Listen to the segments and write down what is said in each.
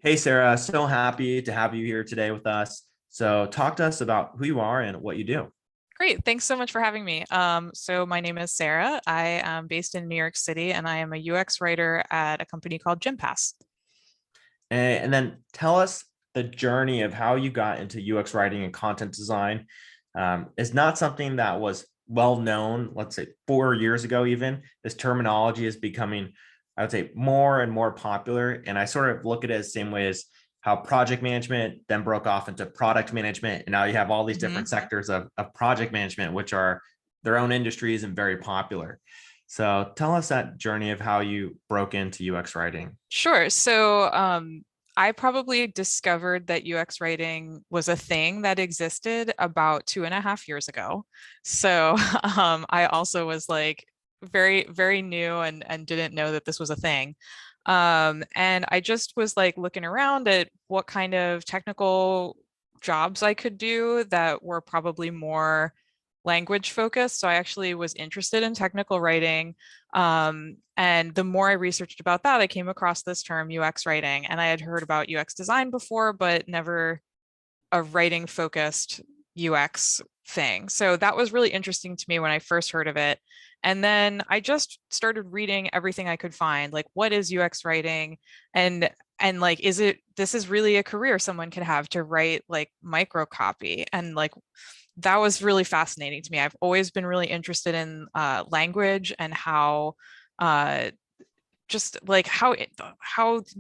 Hey, Sarah, so happy to have you here today with us. So, talk to us about who you are and what you do. Great. Thanks so much for having me. So my name is Sarah. I am based in New York City and I am a UX writer at a company called Gympass. And then tell us the journey of how you got into UX writing and content design. Is not something that was well known, let's say 4 years ago, even. This terminology is becoming, I would say, more and more popular. And I sort of look at it as the same way as how project management then broke off into product management. And now you have all these hmm different sectors of project management, which are their own industries and very popular. So tell us that journey of how you broke into UX writing. Sure. I probably discovered that UX writing was a thing that existed about 2.5 years ago. So I also was like very, very new and didn't know that this was a thing. And I just was like looking around at what kind of technical jobs I could do that were probably more language focused. So I actually was interested in technical writing. And the more I researched about that, I came across this term UX writing. And I had heard about UX design before, but never a writing focused UX thing. So that was really interesting to me when I first heard of it. And then I just started reading everything I could find, like what is UX writing and like this is really a career someone could have to write like micro copy and like that was really fascinating to me. I've always been really interested in language and how uh, just like how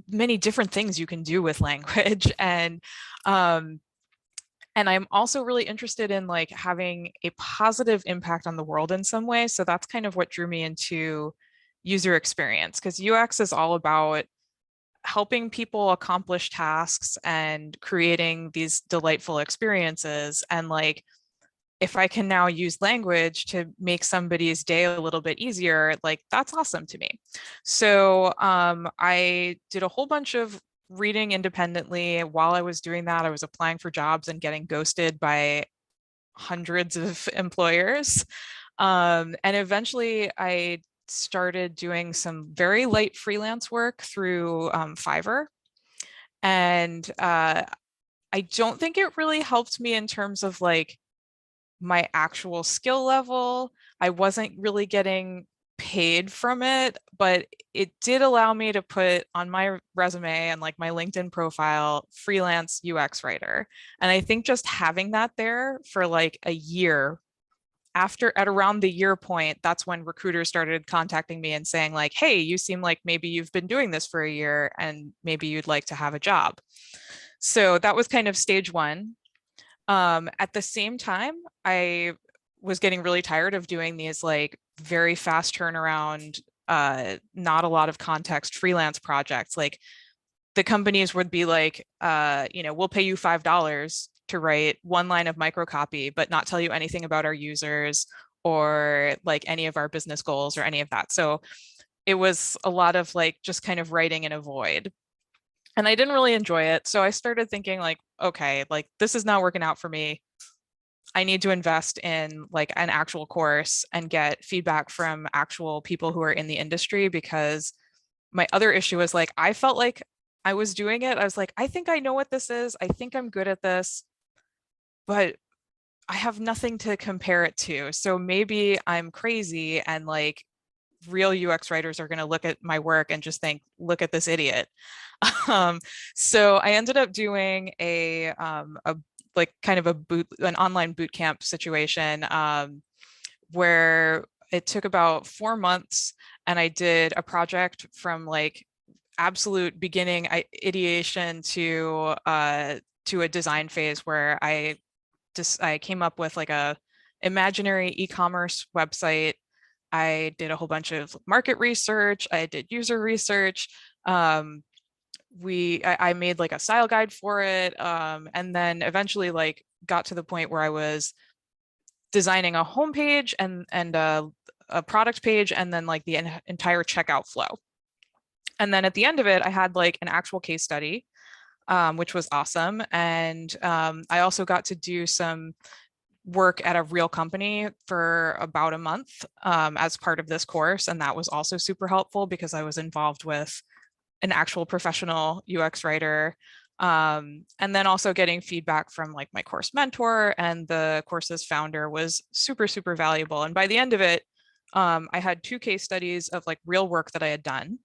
many different things you can do with language um, and I'm also really interested in like having a positive impact on the world in some way. So that's kind of what drew me into user experience because UX is all about helping people accomplish tasks and creating these delightful experiences and like if I can now use language to make somebody's day a little bit easier, like that's awesome to me. So I did a whole bunch of reading independently. While I was doing that, I was applying for jobs and getting ghosted by hundreds of employers. And eventually I started doing some very light freelance work through Fiverr. And I don't think it really helped me in terms of like my actual skill level. I wasn't really getting paid from it, but it did allow me to put on my resume and like my LinkedIn profile freelance UX writer. And I think just having that there for like a year after at around the year point, that's when recruiters started contacting me and saying like, "Hey, you seem like maybe you've been doing this for a year and maybe you'd like to have a job." So that was kind of stage one. At the same time, I was getting really tired of doing these like very fast turnaround, not a lot of context freelance projects. Like the companies would be like, we'll pay you $5 to write one line of microcopy, but not tell you anything about our users or like any of our business goals or any of that. So it was a lot of like just kind of writing in a void and I didn't really enjoy it. So I started thinking like, okay, like this is not working out for me. I need to invest in like an actual course and get feedback from actual people who are in the industry because my other issue was like I felt like I was doing it. I was like, I think I know what this is. I think I'm good at this, but I have nothing to compare it to. So maybe I'm crazy and like real UX writers are going to look at my work and just think, look at this idiot. Um, so I ended up doing a like kind of an online boot camp situation where it took about 4 months, and I did a project from like absolute beginning ideation to a design phase where I came up with like a imaginary e-commerce website. I did a whole bunch of market research. I did user research. Um, I made like a style guide for it, and then eventually like got to the point where I was designing a homepage and a product page, and then like the entire checkout flow. And then at the end of it, I had like an actual case study, which was awesome. And I also got to do some work at a real company for about a month as part of this course. And that was also super helpful because I was involved with an actual professional UX writer. And then also getting feedback from like my course mentor and the course's founder was super, super valuable. And by the end of it, I had 2 case studies of like real work that I had done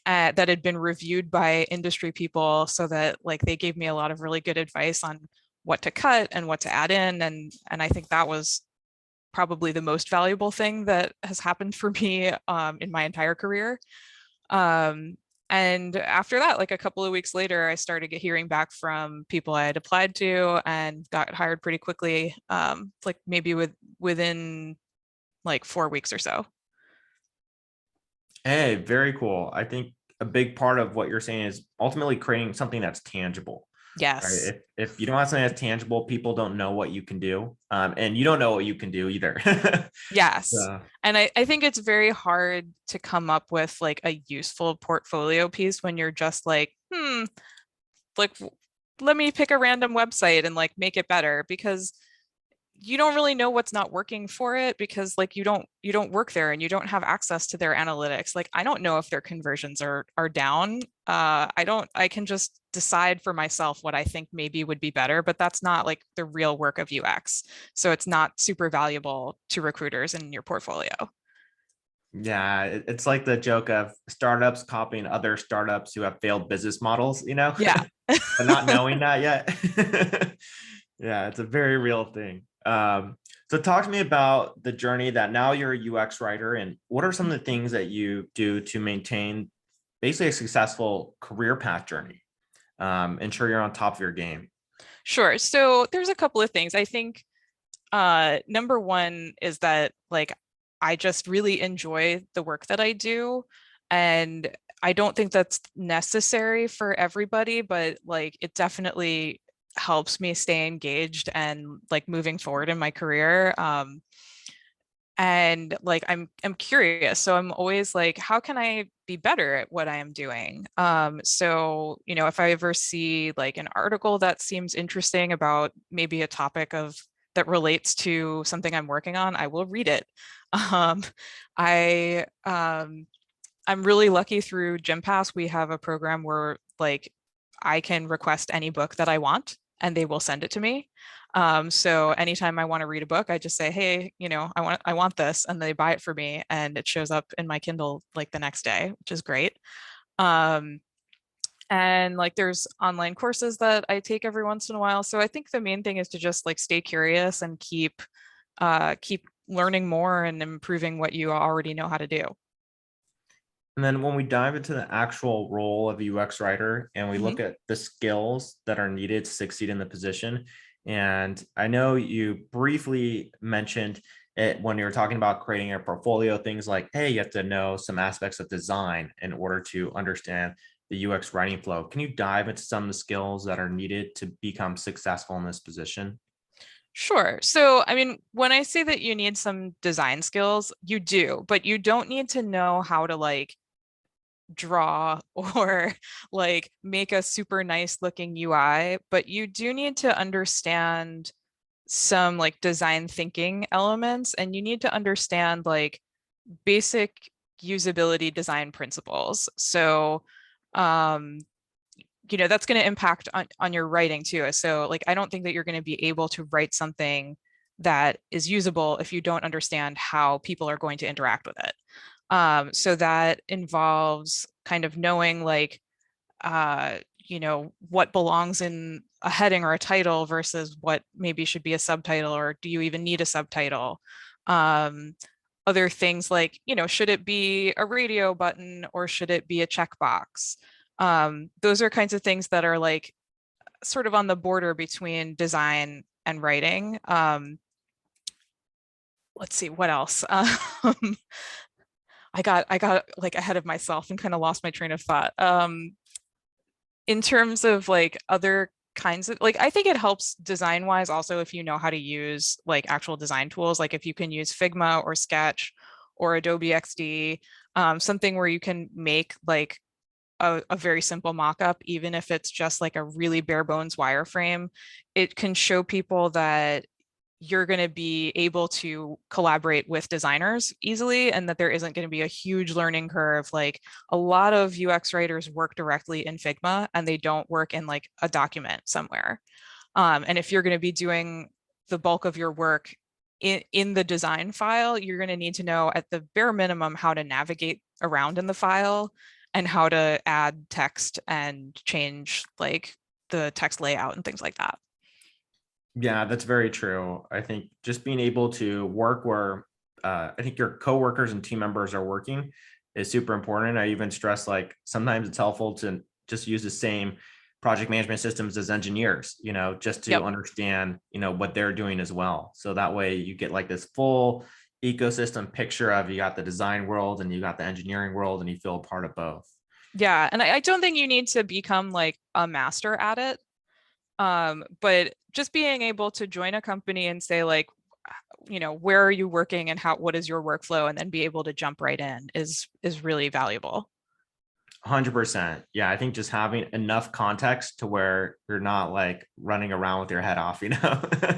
that had been reviewed by industry people, so that like they gave me a lot of really good advice on what to cut and what to add in. And I think that was probably the most valuable thing that has happened for me in my entire career. Um, and after that, like a couple of weeks later, I started hearing back from people I had applied to and got hired pretty quickly, like maybe within like 4 weeks or so. Hey, very cool. I think a big part of what you're saying is ultimately creating something that's tangible, right? Yes. If you don't have something that's tangible, people don't know what you can do, and you don't know what you can do either. Yes. So, And I think it's very hard to come up with like a useful portfolio piece when you're just like, like let me pick a random website and like make it better, because you don't really know what's not working for it, because like you don't work there and you don't have access to their analytics. Like I don't know if their conversions are down. I can just decide for myself what I think maybe would be better, but that's not like the real work of UX. So it's not super valuable to recruiters in your portfolio. yeah, it's like the joke of startups copying other startups who have failed business models, Yeah. but not knowing that yet. Yeah, it's a very real thing. So talk to me about the journey that now you're a UX writer, and what are some of the things that you do to maintain basically a successful career path journey? Ensure you're on top of your game. Sure. So there's a couple of things. I think number one is that like I just really enjoy the work that I do. And I don't think that's necessary for everybody, but like it definitely helps me stay engaged and like moving forward in my career. And like I'm curious, so I'm always like, how can I be better at what I am doing? So if I ever see like an article that seems interesting about maybe a topic of that relates to something I'm working on, I will read it. um, I I'm really lucky through Gympass. We have a program where like I can request any book that I want and they will send it to me. So anytime I want to read a book, I just say, hey, I want this, and they buy it for me, and it shows up in my Kindle like the next day, which is great. Um, and like there's online courses that I take every once in a while. So I think the main thing is to just like stay curious and keep learning more and improving what you already know how to do. And then when we dive into the actual role of a UX writer and we Mhm. look at the skills that are needed to succeed in the position, and I know you briefly mentioned it when you were talking about creating a portfolio, things like, hey, you have to know some aspects of design in order to understand the UX writing flow. Can you dive into some of the skills that are needed to become successful in this position? Sure. So, I mean, when I say that you need some design skills, you do, but you don't need to know how to like draw or like make a super nice looking UI, but you do need to understand some like design thinking elements, and you need to understand like basic usability design principles. So, um, that's going to impact on your writing too. So like I don't think that you're going to be able to write something that is usable if you don't understand how people are going to interact with it. So that involves kind of knowing like what belongs in a heading or a title versus what maybe should be a subtitle, or do you even need a subtitle? um, Other things like, should it be a radio button or should it be a checkbox? Those are kinds of things that are like sort of on the border between design and writing. Let's see what else. I got like ahead of myself and kind of lost my train of thought. In terms of like other kinds of like, I think it helps design wise also if you know how to use like actual design tools, like if you can use Figma or Sketch or Adobe XD, something where you can make like a very simple mock-up, even if it's just like a really bare bones wireframe. It can show people that you're going to be able to collaborate with designers easily, and that there isn't going to be a huge learning curve. Like a lot of UX writers work directly in Figma and they don't work in like a document somewhere. And if you're going to be doing the bulk of your work in the design file, you're going to need to know at the bare minimum how to navigate around in the file and how to add text and change like the text layout and things like that. Yeah, that's very true. I think just being able to work where I think your coworkers and team members are working is super important. I even stress like sometimes it's helpful to just use the same project management systems as engineers, just to Yep. understand, what they're doing as well. So that way you get like this full ecosystem picture of you got the design world and you got the engineering world and you feel a part of both. Yeah. And I don't think you need to become like a master at it. But just being able to join a company and say like, where are you working and what is your workflow, and then be able to jump right in is really valuable. 100%. Yeah, I think just having enough context to where you're not like running around with your head off.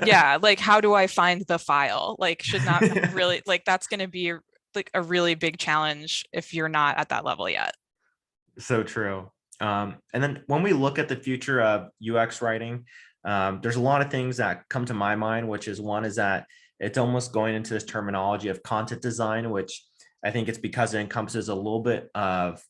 Yeah, like how do I find the file? Like should not really like that's going to be like a really big challenge if you're not at that level yet. So true. And then when we look at the future of UX writing, there's a lot of things that come to my mind, which is one is that it's almost going into this terminology of content design, which I think it's because it encompasses a little bit of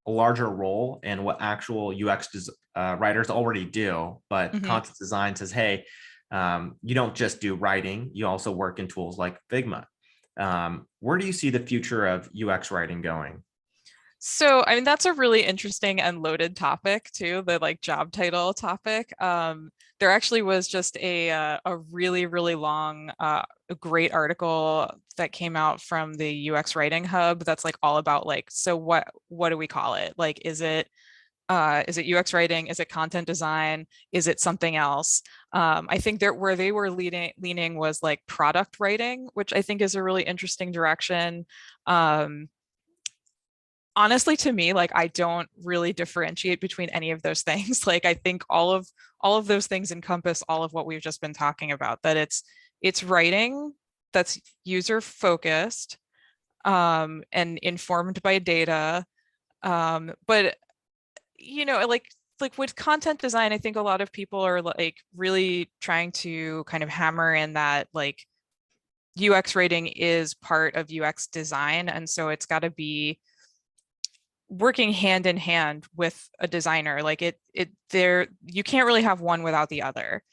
a larger role in what actual UX writers already do. But Mhm. content design says, hey, you don't just do writing, you also work in tools like Figma. Where do you see the future of UX writing going? So, I mean, that's a really interesting and loaded topic too, the like job title topic. There actually was just a really, really long, a great article that came out from the UX Writing Hub that's like all about like, so what do we call it? Like, is it UX writing? Is it content design? Is it something else? I think that where they were leaning was like product writing, which I think is a really interesting direction. Um, Honestly, to me, like I don't really differentiate between any of those things. Like I think all of those things encompass all of what we've just been talking about, that it's writing that's user focused, and informed by data. But like with content design, I think a lot of people are like really trying to kind of hammer in that like UX rating is part of UX design, and so it's got to be working hand in hand with a designer. Like it there you can't really have one without the other.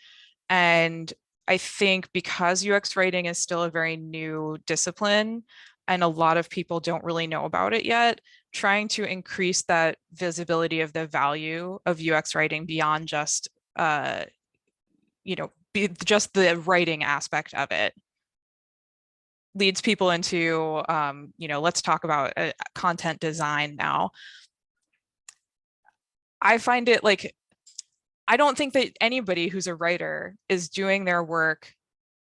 And I think because UX writing is still a very new discipline and a lot of people don't really know about it yet, trying to increase that visibility of the value of UX writing beyond just just the writing aspect of it leads people into let's talk about content design now. I find it like I don't think that anybody who's a writer is doing their work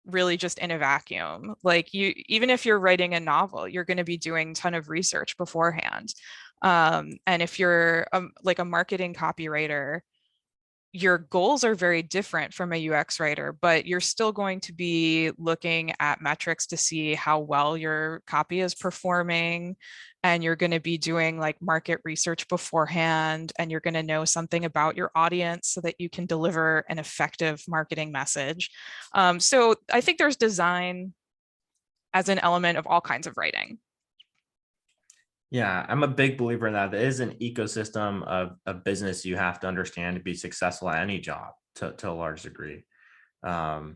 really just in a vacuum. Like you, even if you're writing a novel, you're going to be doing a ton of research beforehand. And if you're like a marketing copywriter, your goals are very different from a UX writer, but you're still going to be looking at metrics to see how well your copy is performing. And you're going to be doing like market research beforehand, and you're going to know something about your audience so that you can deliver an effective marketing message. So I think there's design as an element of all kinds of writing. Yeah, I'm a big believer in that. There is an ecosystem of business you have to understand to be successful at any job to a large degree. Um,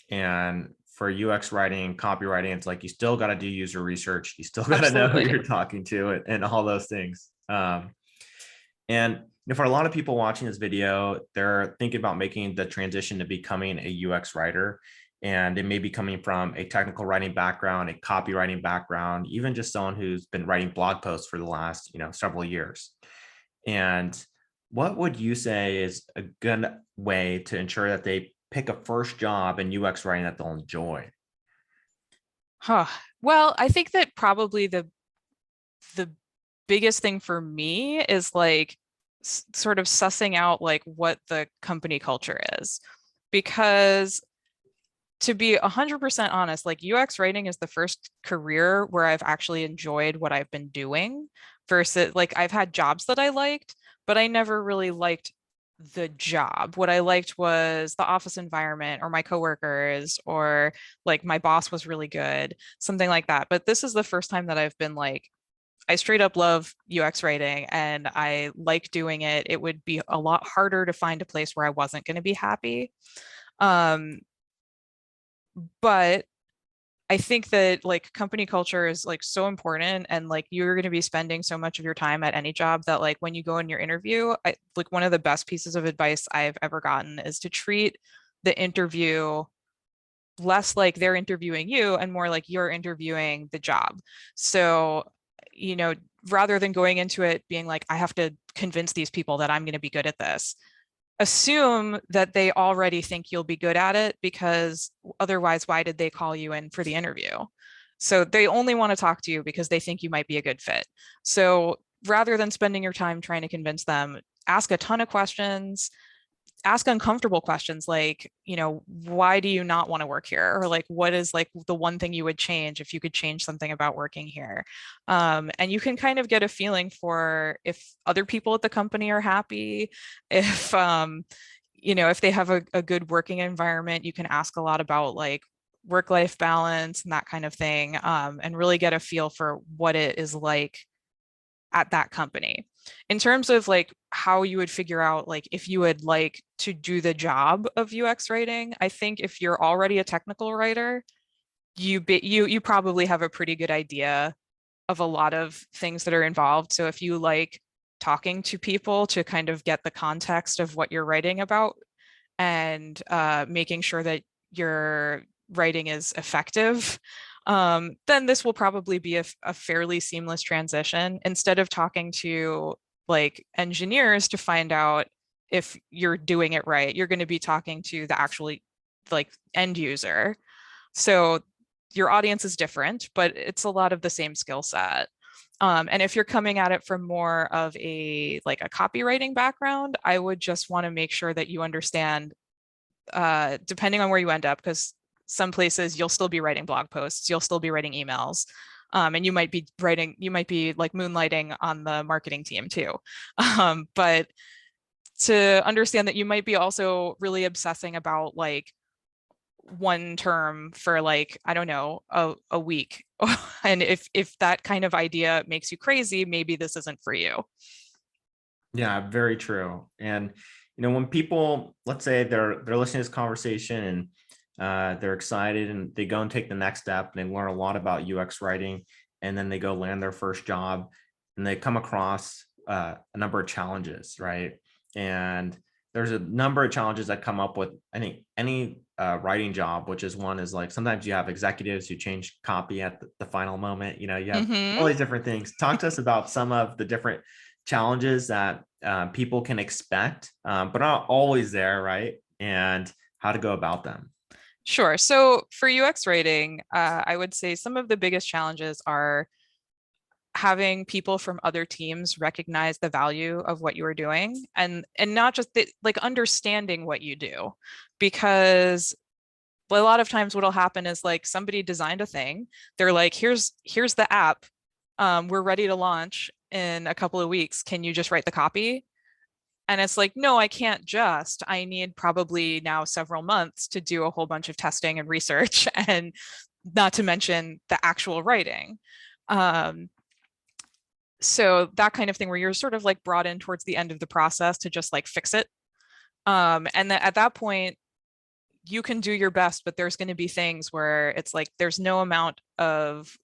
and for UX writing, copywriting, it's like you still got to do user research. You still got to know who Absolutely. you're talking to and all those things. And for a lot of people watching this video, they're thinking about making the transition to becoming a UX writer. And it may be coming from a technical writing background, a copywriting background, even just someone who's been writing blog posts for the last, several years. And what would you say is a good way to ensure that they pick a first job in UX writing that they'll enjoy? Huh. Well, I think that probably the biggest thing for me is like sort of sussing out like what the company culture is, because To be 100% honest, like UX writing is the first career where I've actually enjoyed what I've been doing versus like I've had jobs that I liked, but I never really liked the job. What I liked was the office environment or my coworkers or like my boss was really good, something like that. But this is the first time that I've been like, I straight up love UX writing and I like doing it. It would be a lot harder to find a place where I wasn't going to be happy. Um, but I think that like company culture is like so important and like you're going to be spending so much of your time at any job that like when you go in your interview, like one of the best pieces of advice I've ever gotten is to treat the interview less like they're interviewing you and more like you're interviewing the job. So, you know, rather than going into it being like, I have to convince these people that I'm going to be good at this, assume that they already think you'll be good at it because otherwise, why did they call you in for the interview? So they only want to talk to you because they think you might be a good fit. So rather than spending your time trying to convince them, ask a ton of questions, ask uncomfortable questions like, you know, why do you not want to work here? Or like, what is like the one thing you would change if you could change something about working here? And you can kind of get a feeling for if other people at the company are happy, if, you know, if they have a good working environment, you can ask a lot about like work-life balance and that kind of thing, and really get a feel for what it is like at that company. In terms of like how you would figure out like if you would like to do the job of UX writing, I think if you're already a technical writer, you probably have a pretty good idea of a lot of things that are involved. So if you like talking to people to kind of get the context of what you're writing about and making sure that your writing is effective, then this will probably be a fairly seamless transition. Instead of talking to like engineers to find out if you're doing it right, you're going to be talking to the actually like end user. So your audience is different, but it's a lot of the same skill set. And if you're coming at it from more of a like a copywriting background, I would just want to make sure that you understand, depending on where you end up, because some places you'll still be writing blog posts, you'll still be writing emails, and you might be like moonlighting on the marketing team too. But to understand that you might be also really obsessing about like one term for like, I don't know, a week. And if that kind of idea makes you crazy, maybe this isn't for you. Yeah, very true. And when people, let's say they're listening to this conversation and they're excited and they go and take the next step and they learn a lot about UX writing, and then they go land their first job and they come across a number of challenges, right? And there's a number of challenges that come up with any writing job, which is one is like sometimes you have executives who change copy at the final moment. You have all Mm-hmm. these different things. Talk to us about some of the different challenges that people can expect, but not always there, right? And how to go about them. Sure. So for UX writing, I would say some of the biggest challenges are having people from other teams recognize the value of what you are doing and not just like understanding what you do, because a lot of times what'll happen is like somebody designed a thing, they're like, here's the app, we're ready to launch in a couple of weeks, can you just write the copy? And it's like, no, I can't just, I need probably now several months to do a whole bunch of testing and research and not to mention the actual writing. um, so that kind of thing where you're sort of like brought in towards the end of the process to just like fix it, and at that point you can do your best, but there's going to be things where it's like there's no amount of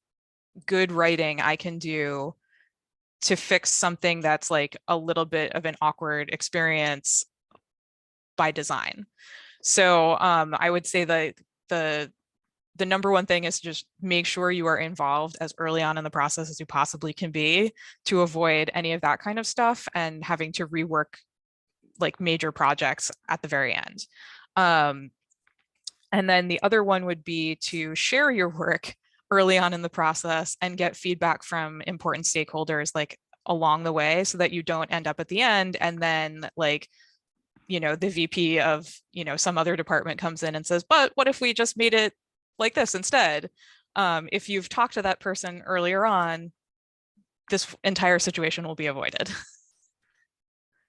good writing I can do to fix something that's like a little bit of an awkward experience by design. So I would say that the the number one thing is to just make sure you are involved as early on in the process as you possibly can be to avoid any of that kind of stuff and having to rework like major projects at the very end. Um, and then the other one would be to share your work early on in the process and get feedback from important stakeholders like along the way so that you don't end up at the end and then like the VP of, some other department comes in and says, but what if we just made it like this instead? If you've talked to that person earlier on, this entire situation will be avoided.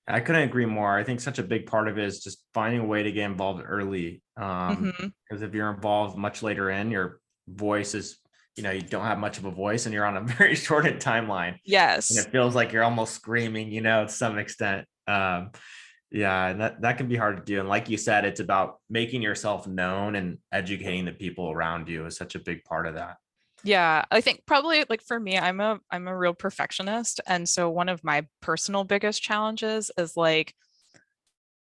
I couldn't agree more. I think such a big part of it is just finding a way to get involved early. Hmm. Because if you're involved much later in, your voice is, you don't have much of a voice and you're on a very shortened timeline. And Yes. it feels like you're almost screaming, to some extent. Yeah, and that can be hard to do. And like you said, it's about making yourself known and educating the people around you is such a big part of that. Yeah, I think probably like for me, I'm a real perfectionist. And so one of my personal biggest challenges is like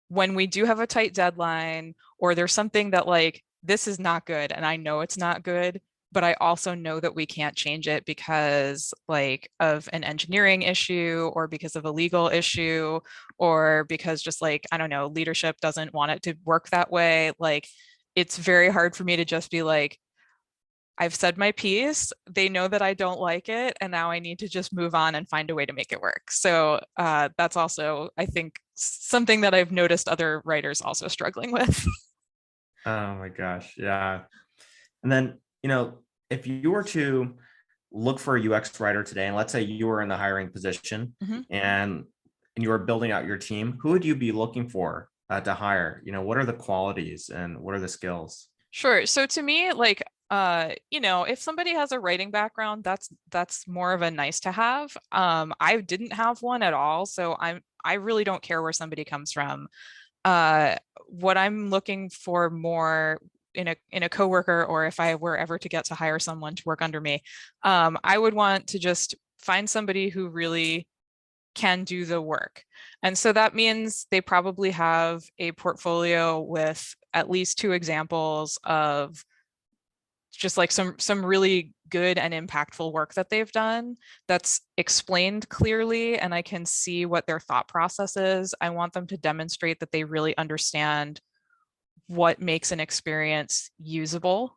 when we do have a tight deadline or there's something that like this is not good and I know it's not good, but I also know that we can't change it because like of an engineering issue or because of a legal issue or because just like I don't know, leadership doesn't want it to work that way. Like it's very hard for me to just be like I've said my piece. They know that I don't like it, and now I need to just move on and find a way to make it work. So that's also, I think, something that I've noticed other writers also struggling with. Oh my gosh. Yeah. And then, if you were to look for a UX writer today, and let's say you were in the hiring position Mhm. and you were building out your team, who would you be looking for to hire? What are the qualities and what are the skills? Sure. So to me, like, if somebody has a writing background, that's more of a nice to have. I didn't have one at all, so I really don't care where somebody comes from. uh, what I'm looking for more in a coworker, or if I were ever to get to hire someone to work under me, I would want to just find somebody who really can do the work. And so that means they probably have a portfolio with at least two examples of just like some really good and impactful work that they've done that's explained clearly and I can see what their thought process is. I want them to demonstrate that they really understand what makes an experience usable.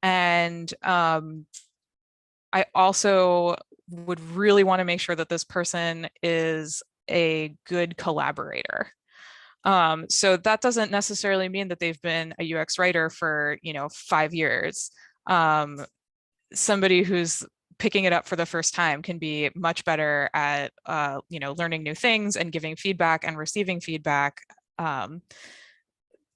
And I also would really want to make sure that this person is a good collaborator. So that doesn't necessarily mean that they've been a UX writer for, 5 years. Um, Somebody who's picking it up for the first time can be much better at, learning new things and giving feedback and receiving feedback. Um,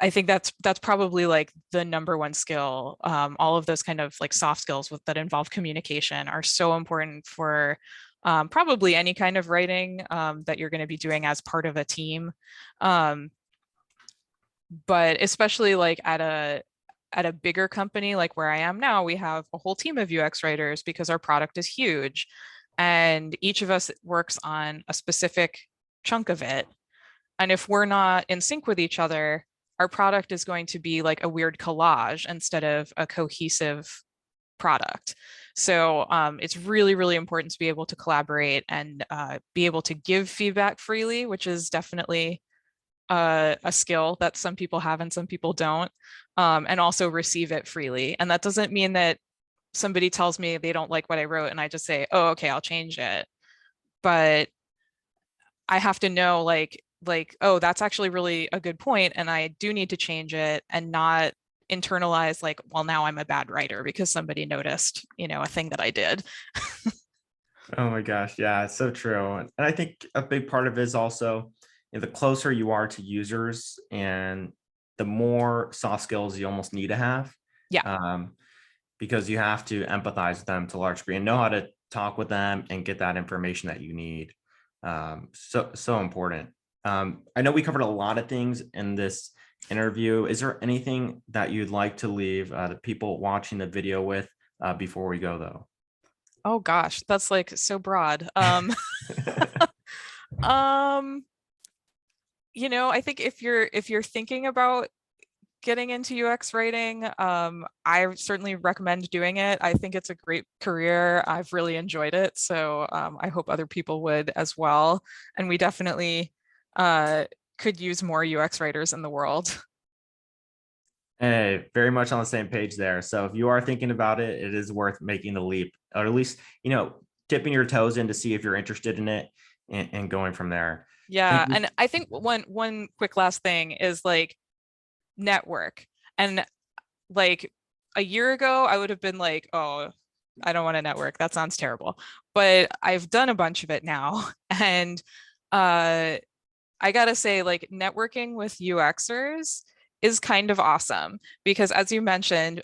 I think that's probably like the number one skill. All of those kind of like soft skills that involve communication are so important for probably any kind of writing that you're going to be doing as part of a team. Um, but especially like at a bigger company like where I am now, we have a whole team of UX writers because our product is huge, and each of us works on a specific chunk of it. And if we're not in sync with each other, our product is going to be like a weird collage instead of a cohesive product. So it's really, really important to be able to collaborate and be able to give feedback freely, which is definitely a skill that some people have and some people don't, and also receive it freely. And that doesn't mean that somebody tells me they don't like what I wrote and I just say, oh, okay, I'll change it. But I have to know oh, that's actually really a good point and I do need to change it and not internalize like, well, now I'm a bad writer because somebody noticed, a thing that I did. Oh my gosh, yeah, it's so true. And I think a big part of it is also, the closer you are to users and the more soft skills you almost need to have, Yeah. um, because you have to empathize with them to a large degree and know how to talk with them and get that information that you need. So important. I know we covered a lot of things in this interview. Is there anything that you'd like to leave the people watching the video with before we go, though? Oh gosh, that's like so broad. Um, I think if you're thinking about getting into UX writing, I certainly recommend doing it. I think it's a great career. I've really enjoyed it. So I hope other people would as well. And we definitely uh, could use more UX writers in the world. Hey, very much on the same page there. So if you are thinking about it, it is worth making the leap, or at least, dipping your toes in to see if you're interested in it. and going from there. Yeah. And And I think one quick last thing is like network. And like a year ago, I would have been like, oh, I don't want to network. That sounds terrible. But I've done a bunch of it now. And uh I gotta say, like networking with UXers is kind of awesome because, as you mentioned,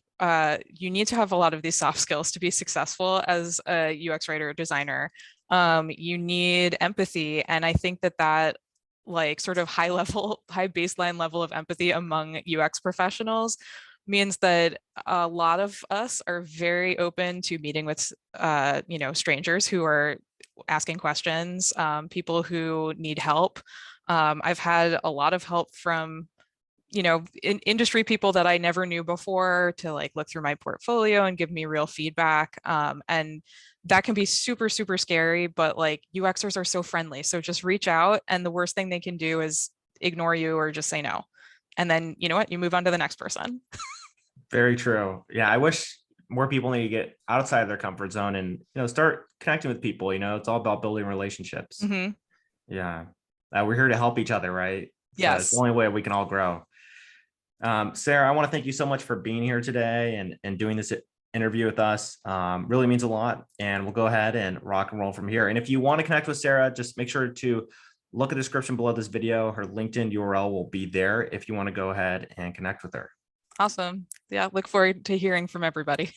you need to have a lot of these soft skills to be successful as a UX writer or designer. You need empathy, and I think that like sort of high level, high baseline level of empathy among UX professionals means that a lot of us are very open to meeting with strangers who are asking questions, people who need help. I've had a lot of help from, industry people that I never knew before to like look through my portfolio and give me real feedback. And that can be super, super scary, but like UXers are so friendly. So just reach out, and the worst thing they can do is ignore you or just say no. And then, you know what? You move on to the next person. very true. Yeah, I wish more people need to get outside their comfort zone and start connecting with people. It's all about building relationships. Hmm. Yeah, we're here to help each other, right? So it's the Yes. only way we can all grow. Sarah, I want to thank you so much for being here today and doing this interview with us. Really means a lot. And we'll go ahead and rock and roll from here. And if you want to connect with Sarah, just make sure to look at the description below this video. Her LinkedIn URL will be there if you want to go ahead and connect with her. Awesome. Yeah. Look forward to hearing from everybody.